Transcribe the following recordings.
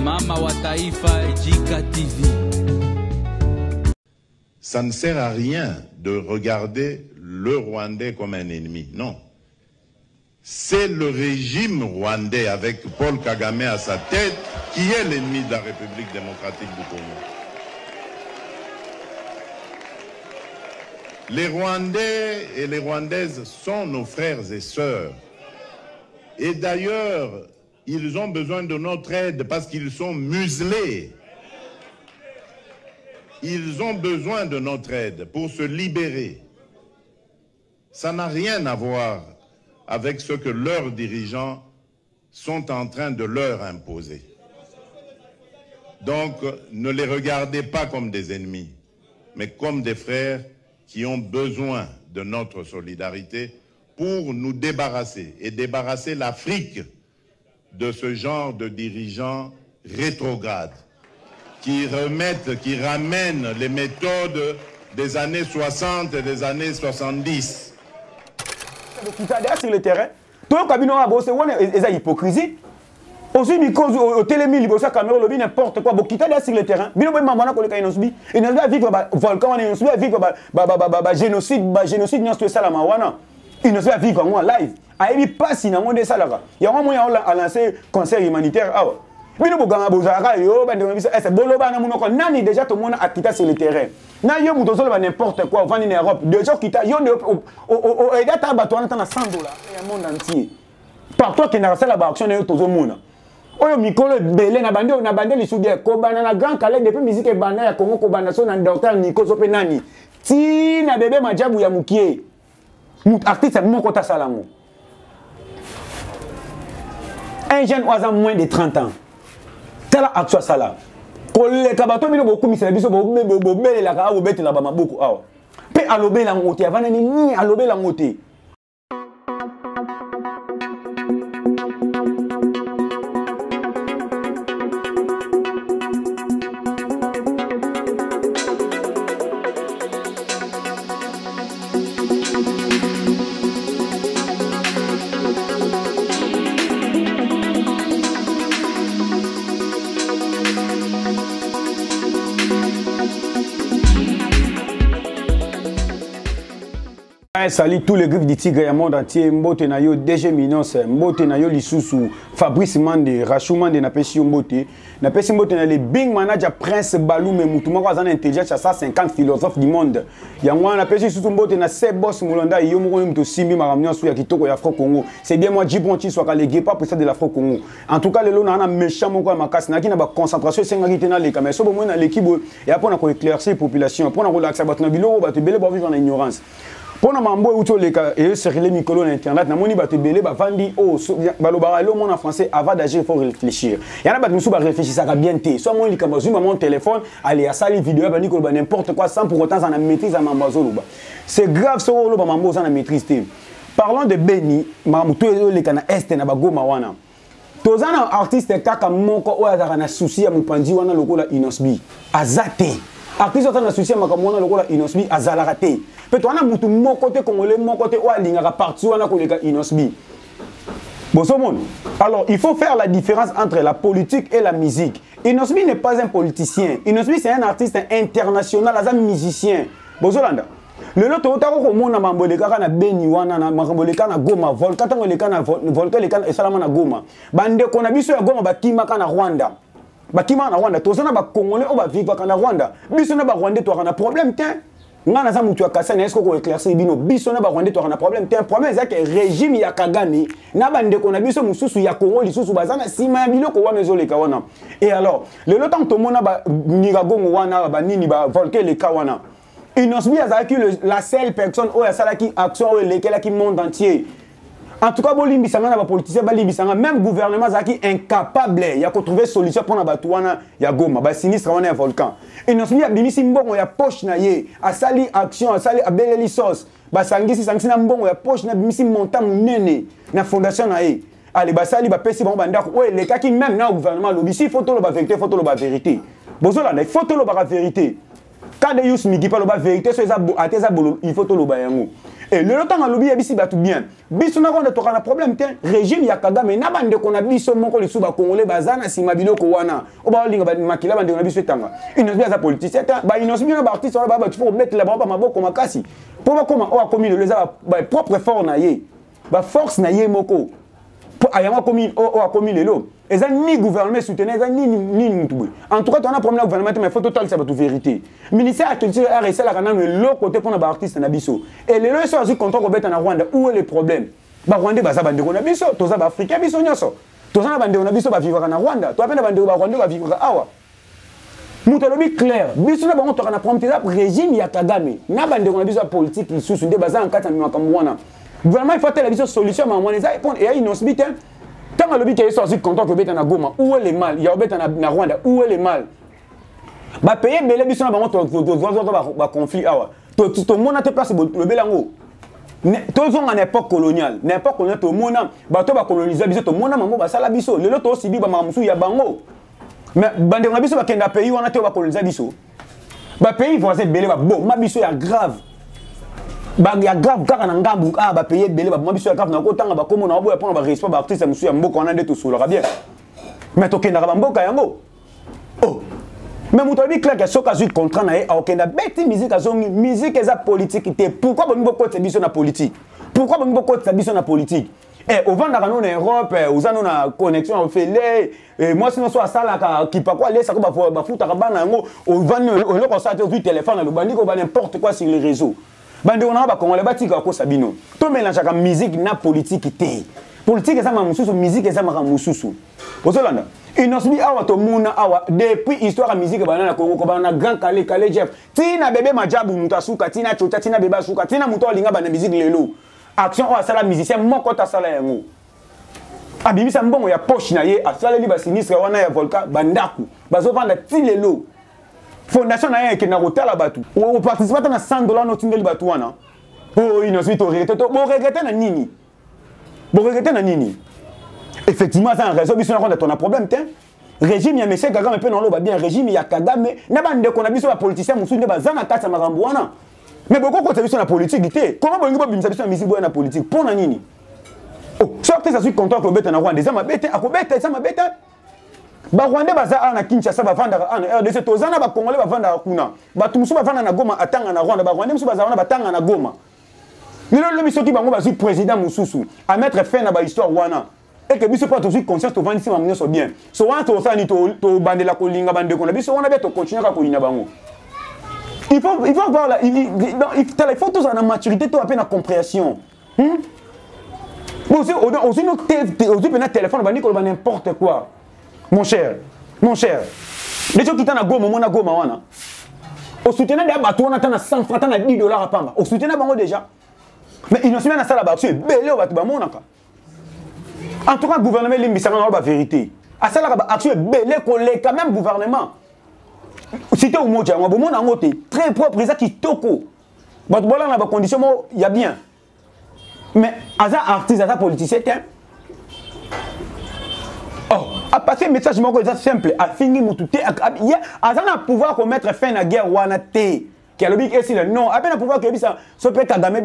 Mama wa Taifa Jika TV. Ça ne sert à rien de regarder le Rwandais comme un ennemi, non. C'est le régime rwandais avec Paul Kagame à sa tête qui est l'ennemi de la République démocratique du Congo. Les Rwandais et les Rwandaises sont nos frères et sœurs. Et d'ailleurs, ils ont besoin de notre aide parce qu'ils sont muselés. Ils ont besoin de notre aide pour se libérer. Ça n'a rien à voir avec ce que leurs dirigeants sont en train de leur imposer. Donc, ne les regardez pas comme des ennemis, mais comme des frères qui ont besoin de notre solidarité pour nous débarrasser et débarrasser l'Afrique de ce genre de dirigeants rétrogrades qui ramènent les méthodes des années 60 et des années 70. Sur le terrain, tout le cabinet a bossé, c'est hypocrisie. Aussi, au télémi, il bosse à caméra, le n'importe quoi. Bon, quitter sur le terrain. Bien, maman, on a inosbi. Il n'a pas vivre volcan, il n'a pas vivre génocide, génocide, il n'a pas ça la mawana. Il n'a pas vivre en live. Il pas si dans monde ça là. Il y a un moyen à lancer concert humanitaire. Ah, bino boganga bozara yo bande c'est bolo bana munoko nani déjà tout le monde a quitté sur le terrain. Na yo muto solo n'importe quoi vendre en Europe. Déjà quitté yo au aida ta bato na $100 et monde entier. Partout qui na sala ba action yo tozo mona. Oyo mikolo belé na bande li soudé ko bana na grand calais depuis musique e bana ya Congo ko bana so na docteur Nico so pe nani. Ti na bébé majabu ya mukie. Mut artiste moko ta salamo. Un jeune oiseau moins de 30 ans. Telle action ça là. Les kabato mino beaucoup mis biso bobele la ka bobete la ba maboko awa. Pe alobe la ngote avant ni alobe la ngote. Salut tous les griffes du tigre du monde entier. Mbote na yo DG Minos, mbote na yo Lisusu, Fabrice Mande, Rachou Mande na pesi mbote. Na pesi mbote na le Bing Manager Prince Balou mais mutuma kwa zana intelligence à 150 philosophes du monde. Yangwa na pesi Lisusu mbote na se boss Mulonda yo moko mto simbi maramnya su ya kitoko ya Afro Congo. C'est bien moi Djibonti soit ka légué pas pour ça de l'Afro Congo. En tout cas le lo na méchant moko ya makasi na ki na ba concentration senga ki na le kamera so bo na l'équipe et après on a ko éclaircir population, après on a relaxer bato na biloko bato belé ba vivre en ignorance. Pour mambo uto leka et sur les micros internet na moni bato belé ba vandi o balobara lo mon en français avant d'agir il faut réfléchir. Ya na bato musu ba réfléchir ça bien té. Soit moi likamba zuma mon téléphone aller à sali vidéo ba nikolo ba n'importe quoi sans pour autant ça na maîtrise à mambazo loba. C'est grave ce lo ba mambo ça na maîtrise té. Parlons de Beni, mamuto leka na est na ba goma wana. Tozana artiste kaka moko o azaka na souci ya mupandi wana lokola Inosbi. Azate. Artiste wana na souci ya makamwana lokola Inosbi azalakate. Peut-être on a beaucoup mon côté congolais, mon côté oualinga partout on a collègue Inosbi. Bonsoir. Alors il faut faire la différence entre la politique et la musique. Inosbi n'est pas un politicien. Inosbi c'est un artiste international, un musicien. Bonsoir. Le lot otako ko mona mamboleka na Beni wana na mamboleka na Goma, volcan tangoleka na volcan leka et salama na Goma. Bande ko na biso ya Goma bakima kana Rwanda. Bakima na Rwanda, tozana ba congolais o ba vivre kana Rwanda. Biso na ba Rwandais to kana problème tiens. Ngana za mutu akasa na esko ko éclaircir bino biso na ba Rwandais to kana problème tiens. Problème c'est que régime ya Kagame na bande ko na biso mususu ya Congo lisusu bazana sima ya biloko wana ezoleka wana. Et alors, le lot to mona ba Niragongo wana ba nini ba volcan leka wana. Inosbi azaki la seule personne où il y a qui action où lesquelles qui monde entier. En tout cas, bolimbi sanga na ba politicien balimbi sanga même gouvernement azaki incapable ya ko trouver solution pour na batuana ya Goma ba sinistre wana ya volcan. Inosbi abimisi mbongo ya poche na ye asali action asali abeleli sauce ba sangisi na mbongo ya poche na bimisi montant munene na fondation na ye. Allez basali ba pesi bon bandako ouais les cas qui même na gouvernement lobisi photo lo ba vérité photo lo ba vérité. Bozola na photo lo ba vérité. Quand de yus miki pas la vérité sur les abolo, il faut tout le bayango. Et le temps à l'oubli bisi batu bien. Biso na konde tokana problème te régime ya Kagame na bande ko na biso moko le suba congolais bazana sima biloko wana. O ba linga ba makila bande na biso tanga. Inosbi za politicien ba inosbi na ba artiste ba ba tu faut mettre la ba maboko makasi. Pour ba koma o a commis le za ba propre fort na ye. Ba force na ye moko. Pour ayama commis o a commis le lo. Et ça ni gouvernement soutenir ça ni tout. En tout cas, on a problème gouvernement mais faut total ça toute vérité. Ministère a culture a réussi la canal le côté pour na artiste na biso. Et les leçons aussi content qu'on bête en Rwanda où est le problème? Ba Rwanda ba za bande ko na biso, to za ba Africain biso nyoso. To za na bande ko na biso ba vivre na Rwanda. To apena bande ba Rwanda ba vivre awa. Mutalobi clair, biso na bango to kana prompter régime ya Kagame. Na bande ko na biso politique lisusu nde baza en kata makambo wana. Gouvernement il faut telle biso solution mais on les a répondre et il nous bite. Tant le but est sorti content que bête na Goma où est le mal? Il y a bête na Rwanda où est le mal? Ba payer belé biso na bango to ba conflit awa. To mona te place le belango. Toujours en époque coloniale, n'importe coloniale to mona bato ba coloniser biso to mona mambo ba sala biso. Le lot aussi bi ba mamusu ya bango. Mais bande na biso ba kenda pays wana te ba coloniser biso. Ba pays voisin belé ba bon ma biso ya grave. Ba ya grave kaka na ngambu ba payer belé ba biso ya grave na ko tanga ba komo na oboya pona ba respect ba artiste musu ya mboko wana nde to solo bien. Mais to kenda ba mboka yango. Oh. Mais mutobi clair que soka zu contrat na e a okenda beti musique azongi musique eza politique te. Pourquoi ba mboko te biso na politique? Pourquoi ba mboko te biso na politique? Eh au vanda kana na Europe, uzano na connexion au fele, moi sinon soit sala ka ki pa quoi laisse ko ba futa ka bana ngo au vanda le ko sa te vu téléphone na lobandi ko ba n'importe quoi sur les réseaux. Bande on a ba congolais batika ko sabino. To mélange ka musique na politique te. Politique eza ma mususu, musique eza ma mususu. Ozolanda. Inosbi awa to muna awa depuis histoire ya musique bana na Congo ko bana grand Kale Jeff. Tina bébé majabu mutasuka, tina chota, tina bébé suka, tina muto linga bana musique lelo. Action o asala musicien moko ta sala yango. Abimisa mbongo ya poche na ye asala li ba sinistre wana ya volcan bandaku. Bazo vanda tilelo. Fondation na ye ke na rotala batu. O participer na $100 no tindeli batu wana. Oh inosbi to regretter to bo regretter na nini? Bo regretter na nini? Effectivement, ça en raison, biso na ton problème te. Régime ya monsieur Kagame pe non lo ba bien régime ya Kagame na bande ko na biso ba politicien musu nde bazana kata makambo wana. Mais beaucoup ko biso na politique te. Comment bongo ba bimisa biso na musique na politique pour na nini? Oh, sortez ça suis content que beta na Rwanda, ça ma beta, akobeta ça ma beta. Ba Rwanda baza na Kinshasa ba vanda na RDC tozana ba Congolais ba vanda kuna. Ba tumusu ba vanda na Goma atanga na Rwanda, ba Rwanda musu baza na batanga na Goma. Le biso ki bango ba suis président mususu à mettre fin na ba histoire wana. Et que biso pas toujours conscience to vandi si mamino so bien. So wana to ça ni to bandela ko linga bande ko na biso wana beto continuer ka ko ina bango. Il faut voir là il faut tous en maturité to appena compréhension. Aussi nous aussi pena téléphone bandi ko n'importe quoi. Mon cher. Les gens qui t'en a goma mona goma wana. Au soutenir des bateaux on attend 100 francs à $10 à pamba. Au soutenir bango déjà. Mais ils n'ont pas na sala ba tu belé au bateau ba mona ka. En tout cas, le gouvernement est la vérité. À ça, il belé quand même gouvernement. Si tu es au mot, très propre, ça qui toko. Dans la condition, il y a bien. Mais, à ça, artiste, à ça, politicien, oh, à passer un message simple, à finir mon tout, à ça, pouvoir mettre fin à la guerre, qui a le big et non, à peine pouvoir que ça, ce peut être Kagame,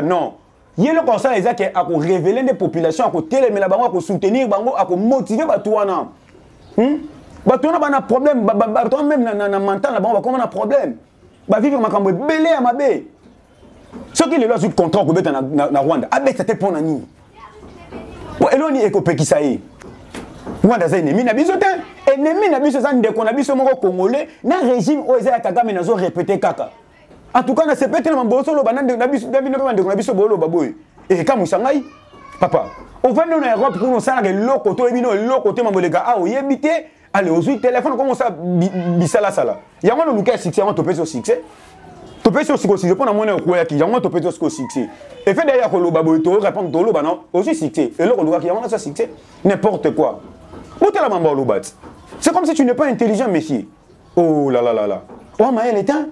non. Il y a le conseil qui a révélé des populations, à téléméla bango, à soutenir bango, à motiver batouana. Batouana a un problème, batouana même na mental là bango, comment on a problème. Ba vivre makambo belé à mabe. Ce qui est là sur contrat que beta na Rwanda, abe c'était pour nani. Bon eloni ekopé qui ça est. Rwanda za ennemi na biso te, ennemi na biso za ndeko na biso moko congolais, na régime oza ya Kagame nazo répéter kaka. En tout cas, on a sepété dans mon solo, et comme Shanghai, papa, on va nous en Europe pour nous faire l'autre côté, l'autre côté, mon bolega, ah, oui, habité, allez, au téléphone, comment ça, bisala sala. Il y a un cas succès, on te peut sur succès. Tu peux sur succès, pour la monnaie au coin qui y a un te peut sur succès. Et fait d'ailleurs que le baboito répond au loba, non, aussi succès. Et l'autre, il y a un succès, n'importe quoi. Où est la maman au lobat? C'est comme si tu n'es pas intelligent, messieurs. Oh là là là là. Oh, mais elle est un.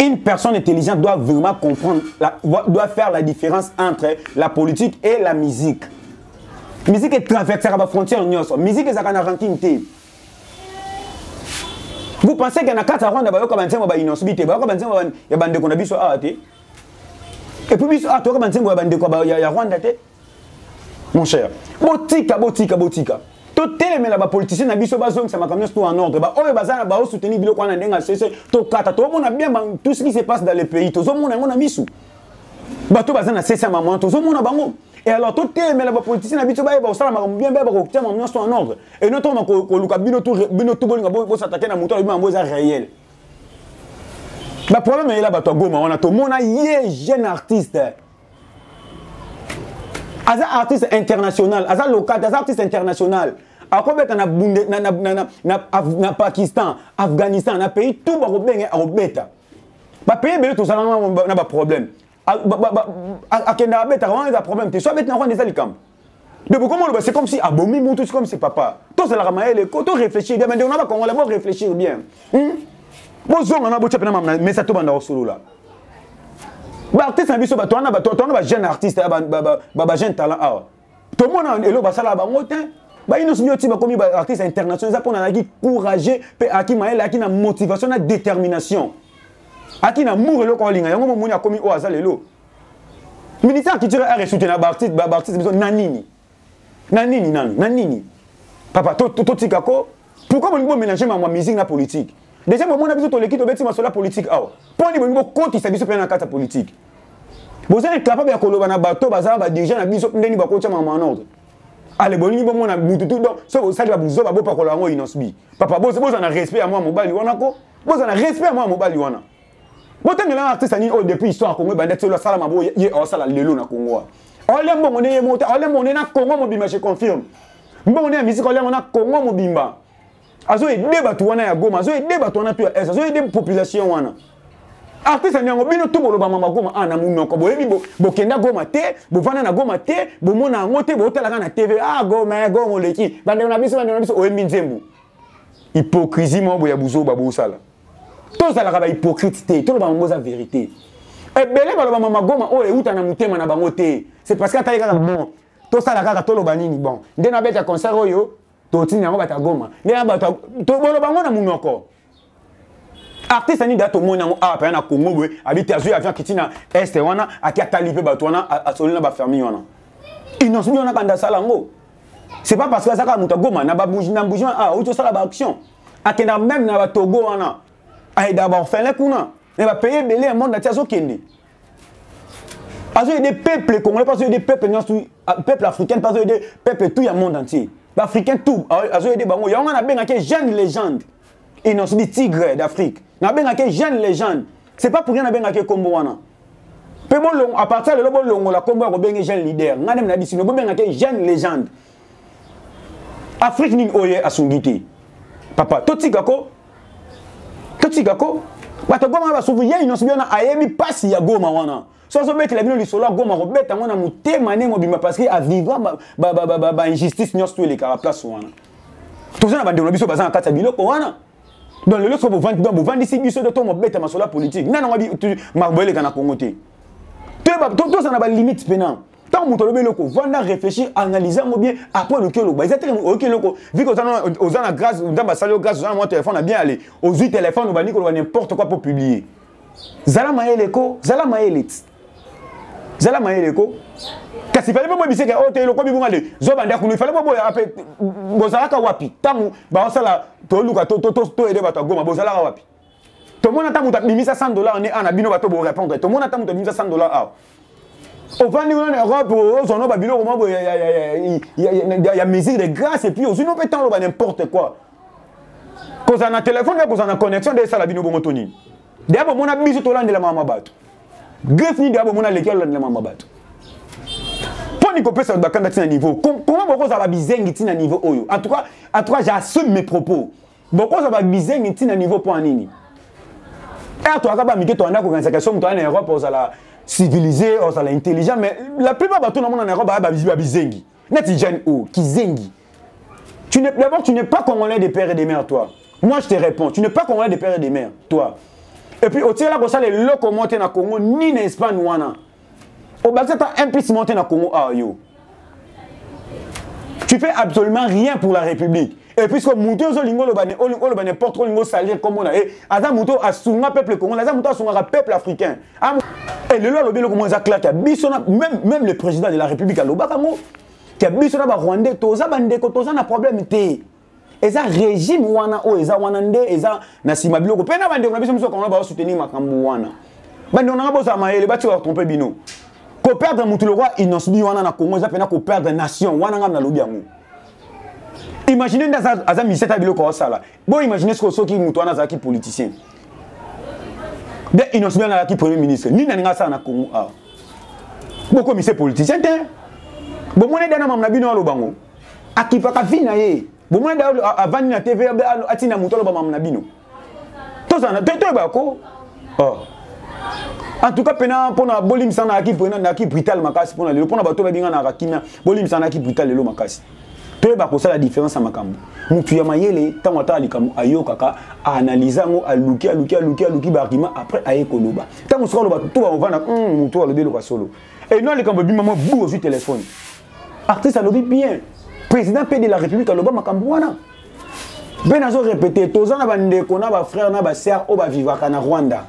Une personne intelligente doit vraiment comprendre, doit faire la différence entre la politique et la musique. La musique est traversée par la frontière. La musique est un ranking. Vous pensez qu'il y a un cas à Rwanda, il y a un innocité, il y a un biso à et puis biso à toi, il y a Rwanda. Mon cher, botika. Tout est là, les politiciens na biso bazong ça m'a comme tout en ordre. Ba oyo bazana ba soutenir biloko wana ndenga cesse to kata to mona bien tout ce qui se passe dans le pays. To zo mona ngona biso. Ba to bazana cesse maman to zo mona bango. Et alors tout est là, les politiciens na biso ba ba osala bien ba ko tia maman en ordre. Et notamment ko luka bino tout bolinga bo s'attaquer na moto ba mboza réel. Ba problème est là ba to goma on a to mona yé jeune artiste. Aza artiste international, aza local, aza artiste international. Ako beta na Pakistan, Afghanistan, na pays tout ba robenge a robeta. Ba pays bele to salama na ba problème. Akenda beta on a problème, tu soit beta na Rwanda zalikam. De comment c'est comme si abomi mutu comme c'est papa. Tout ça la ramaele, to réfléchir bien, mais on va qu'on va réfléchir bien. Bozo on a bo chapena mais ça to banda solo là. Bah artiste un biso ba toi na jeune artiste ba jeune talent ah tout le monde elo ba sala ba ngotin ba ino smioti ba komi ba artiste international ça pour na ki courageux pe aki maele aki na motivation na détermination aki na amour elo ko linga yango mo moni akomi o azala elo ministère qui tire à soutenir ba artiste biso nanini papa to tikako pourquoi on peut mélanger ma musique na politique. Déjà, moi, je suis l'équipe de la politique. Pour les gens qui sont dans la carte politique. Vous êtes capable de faire un bateau, déjà, allez, bon, vous avez tout donc, ça vous savez, vous avez pas coller inosbi. Papa, vous avez respect à moi, mobile, vous avez respect à moi, mobile, vous avez un artiste depuis l'histoire, Congo, la salle, il y a un salle, le na Congo. Allez, bon, on est monté, allez, on est na Congo, mobile, je confirme. Bon, on est à musique, on a Congo, mobile. Azo aider batu wana ya Goma, azo aider batu wana pio azo aider population wana. Artiste nyango bino tout boloba mama Goma ana munoko boyebi bo kenda Goma te, bo vana na Goma te, bo mona ngote bo tala na TV. Ah Goma leki. Bande na biso oyembi nzembu. Hypocrisie mo bo ya buzo babo sala. To sala ka ba hypocrite te, to ba mboza vérité. E belé baloba mama Goma o euta na mutema na bango te. C'est parce que ta yaka bon. To sala ka to loba nini bon. Ndena beta concert oyo totini yango bata Goma ndena bata to bolo bango na munoko artiste ni dato mona ngo apa na Congo boy habite azu avion kitina est wana akiata lipe bato wana asolina ba famille wana innocent wana kanda sala ngo c'est pas parce que ça ka muta Goma na ba bouge na bouge ah auto sala ba action akenda même na ba Togo wana ay d'abord fait le kuna ne va payer belé un monde na tiazo kende azu des peuples congolais parce que des peuples peuple africain parce que des peuples tout le monde entier. L'Africain tout, il y a un jeune légende. Et non, c'est des tigres d'Afrique. Il y a un jeune légende. Ce n'est pas pour rien qu'il y a un combo. À partir de là, il y a un jeune leader. Il y a un jeune légende. Afrique n'est pas à son guité. Papa, tout tigako. Bato Goma va souvenir, il y a un pass, il y a Goma wana. So mettre la bino li solo Goma robeta ngona mutema ne mobima parce que à vivre ba injustice nyos tous les caraplace wana. Tout ça na bande biso bazana kata biloko wana. Dans le loso bo vendre ici biso de to mobeta masola politique. Nana wabi marbele kana Congo te. Tout ça na ba limite pénal. Tant muto lobe loko vanda réfléchir analyser mo bien après le kelo ba exactement OK loko vu que aux ana grâce dans ba salio grâce aux mon téléphone a bien aller aux 8 téléphones ba niko n'importe quoi pour publier. Zala maeleko Zala maeleko kasi fallait pas biseka hôtel ko bibunga le zobanda kunu fallait pas après bozalaka wapi tamu ba osala to luka to aider bato Goma bozalaka wapi to mona tamu ta bimisa $100 on est ana bino bato bo répondre to mona tamu ta bimisa $100 ah au vandi en Europe aux ono ba bino comment il y a musique de grâce et puis aux no pétant lo n'importe quoi cause na téléphone cause na connexion de ça la bino bongo toni d'abord mona biso to lande la mama bato greffe ni d'abord mona lequel lande la mama bato pour ni copé ça bakanda tina niveau comment beaucoup ça va bizengi tina niveau oyo en tout cas j'assume mes propos beaucoup ça va bizengi tina niveau pour nini et toi ka ba mike to anda ko kanisa question to en Europe aux la civilisé aux la intelligent mais la plupart bato na mona en Europe ba bizengi neti jeune o kizengi d'abord tu n'es pas congolais de père et de mère toi. Moi je te réponds, tu n'es pas congolais de père et de mère toi. Et puis, au tir là, ça les locaux montent dans Congo, ni en Espagne, wana. Au bas, c'est un peu monté dans Congo, ah yo. tu fais absolument rien pour la République. Et puisque Mouto Zolingo le n'importe quoi, Lingo salir comme on a. Et Aza Mouto a sunga peuple congolais, Aza Mouto a sunga peuple africain. Et le loi, le comment ça claque, même le président de la République à l'Obakango, qui a bisona ba Rwandais, toza bandeko, toza na problème té. Et ça régime wana o eza wanande eza na sima biloko. Pena bandeko na biso muso quand on va soutenir makambo wana. Bandeko na boza maele bati va tromper bino. Ko perdre mutu le roi innocent wana na Congo, ça pena ko perdre nation wana ngam na lobi yango. Imaginez dans Aza Miseta biloko sala. Bon imaginez ce que ceux qui mutu wana za ki politicien. Des innocent na ki premier ministre. Ni na nga ça na Congo ah. Boko mise politicien té. Bon mon dana mam na bino alo bango. Akipaka vina ye. Bon moi avant na TV atina mutolo ba mamna bino. To sana to ba ko. Oh. En tout cas pena pona bolim sana aki pena na ki brutal makasi pona lelo pona bato ba binga na rakina bolim sana ki brutal lelo makasi. To ba ko ça la différence makambo. Mutu ya mayele tango ata likamu ayoka ka analyser ngo aluki barima après aye koloba. Tango soko loba to ba ovana mutu alobelo ka solo. Et non likambo bima mo bou sur téléphone. Artiste alobi bien. Président de la République à l'Obama Kambouana. Benazo répété, tous les bandeko na ba frère na ba sœur au ba vivaka na Rwanda.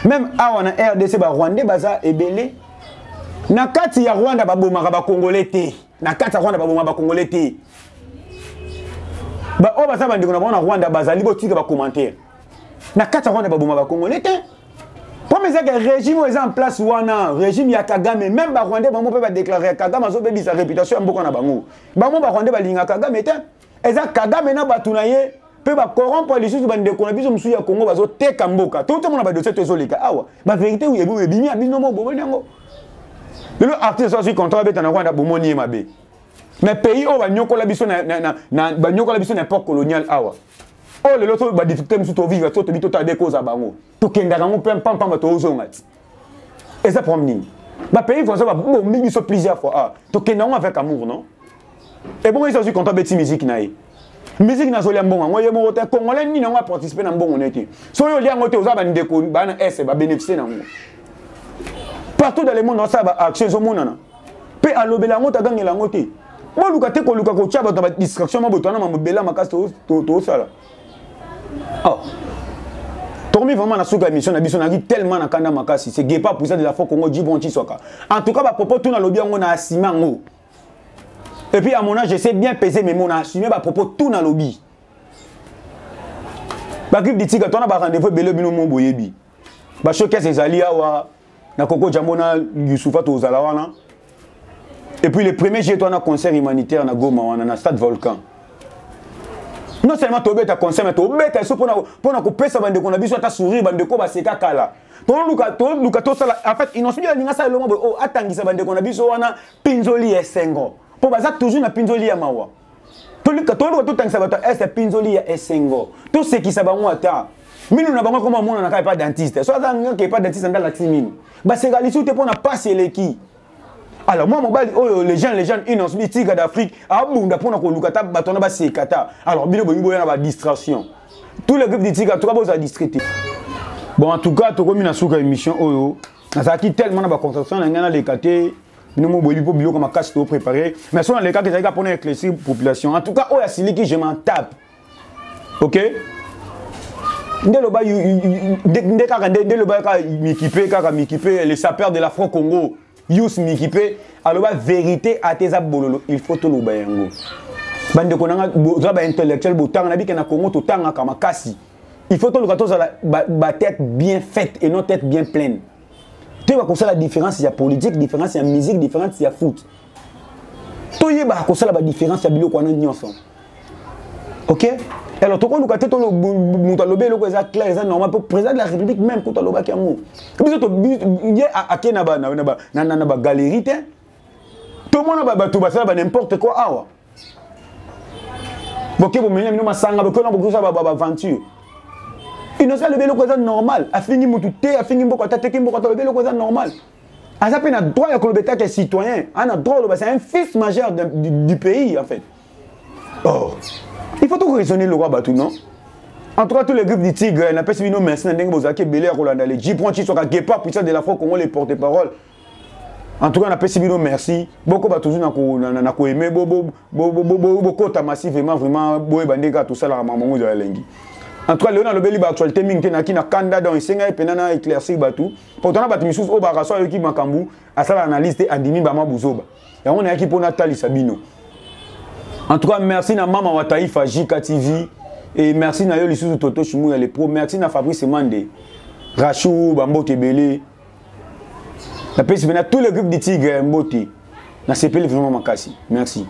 Même awana RDC ba Rwandais baza ebele. Na kati ya Rwanda ba bomaka ba Congolais té. Na kati ya Rwanda ba bomaka ba Congolais té. Ba o baza bandeko na Rwanda baza libo tika ba commentaire. Na kati ya Rwanda ba bomaka ba Congolais té. Comme ça que le régime est en place wana régime ya Kagame même ba Rwandais bango peut pas déclarer Kagame azo bebi sa réputation mboko na bango bango ba Rwandais ba linga Kagame te eza Kagame na batuna ye peut ba corrompre les choses bande ko na biso musu ya Congo bazo teka mboka tout le monde ba dossier to leka awa ba vérité ou yebu bimi abino mo bobo nyango le artiste so contrat beta na Rwanda bomoni mabe mais pays o ba nyokola biso na ba nyokola biso na époque coloniale awa. Oh, le lot ba difficulté musu to vivre to bito ta décause à bango. To kenda rango pam to ozongati. Et ça promener. Ba pays français ba bon mi so plusieurs fois. Ah, to kenda avec amour non. Et bon ils sont content beti musique naï. Musique na solia mbonga. Moi yemo te congolais ni na participer na mbongo neti. So yo lia ngote oza ba ndeko ba na S ba bénéficier na ngo. Partout dans le monde on ça ba action zo monana. Pe alobela ngota gangela ngote. Moi luka te ko luka ko tchaba ta distraction ma botana ma bela makasi to sala. Oh. Tormi vraiment na souka émission na biso na tellement na kanda makasi c'est gepa pour ça de la fois Congo Djibonti soka. En tout cas ba propos tout na lobby ngo na asima ngo. Et puis à mon âge je sais bien peser mes mots na assumer ba propos tout na lobby. Ba grip ditika tona ba rendez-vous belo bino mo boyebi. Ba showcase ezali awa na Koko Jambona Youssoufa to zalawana. Et puis le premier j'ai toi na concert humanitaire na Goma wana na Stade Volcan. Non seulement tu as concert, mais tu as pour couper ça, bande qu'on a besoin de sourire, bande ko baseka kala. En fait, ils n'ont pas dit ça le mot oh attends ça bande qu'on a besoin wana pinzoli esengo. Pour baza toujours na pinzoli ya mawa. Tout ça va être pinzoli ya esengo. Tout ce qui ça va moi ata. Minu na bango comme on n'a pas dentiste. Soit ça n'a pas dentiste dans la timine. Bah c'est galisou te pour na passer les qui. Alors moi oh, les gens innocents tiga d'Afrique abunda pona ko lukata batona ba sekata alors bino boyimbo yana ba distraction tous les groupes de tiga to ba za distraité bon en tout cas to komi na suka émission oyo na saki tellement na ba concentration na ngana lekate bino mo boyi po biloko makasi to préparer mais sur les cas que za pona éclaircir population en tout cas oya siliki je m'en tape. OK ndelo ba ndelo ba ka mikipe les sapeurs de l'Afro-Congo Yous Mikipe, alors la vérité à tes abololo, il faut tout le bayango. Bande konanga ba intellectuel botang na bi kana Congo to tanga kama kasi. Il faut tout le gâteau la tête bien faite et non tête bien pleine. Tu vas connaître la différence il y a politique, différence il y a musique, différence il y a foot. Tu y vas connaître la différence il y a biloko na nyonso. OK? Alors, tout le monde a lobé le clair, c'est normal pour le président de la République même quand on lobé qui a mou. Il y a à qui na ba galerie tout le monde a tout ça n'importe quoi awa. Boké vous menez nous masanga boké na beaucoup ça ba aventure. Il nous a levé le quoi normal, a fini mututé, a fini beaucoup tata qui beaucoup levé le quoi normal. A ça peine a droit à kolobeta qui est citoyen, a droit c'est un fils majeur du pays en fait. Oh. Il faut tout raisonner le roi Batou, non? En tout cas, tous les groupes du Tigre, n'a pas suivi nos messieurs, n'a pas suivi nos Belé, Roland, les Djibouti, soit Gepa, puissant de la fois qu'on les porte-parole. En tout cas, on a payé merci. Beaucoup de toujours na ko aimer beaucoup ta massif vraiment boy bandega tout ça la maman de la lengi. En tout cas, Léon a le beli ba actualité mingi na kina kanda dans senga et penana éclairci batu. Pourtant ba timisus o ba raso qui makambu asala analyse te andimi ba mabuzoba. Ya on a équipe on a Tali Sabino. En tout cas, merci na Mama wa Taifa JK TV et merci na yo lisusu Toto Chimou les pro. Merci na Fabrice Mande. Rachou Bambo Tebele. La paix, c'est tous les groupes de Tigre Mbote. Na CPL vraiment makasi. Merci.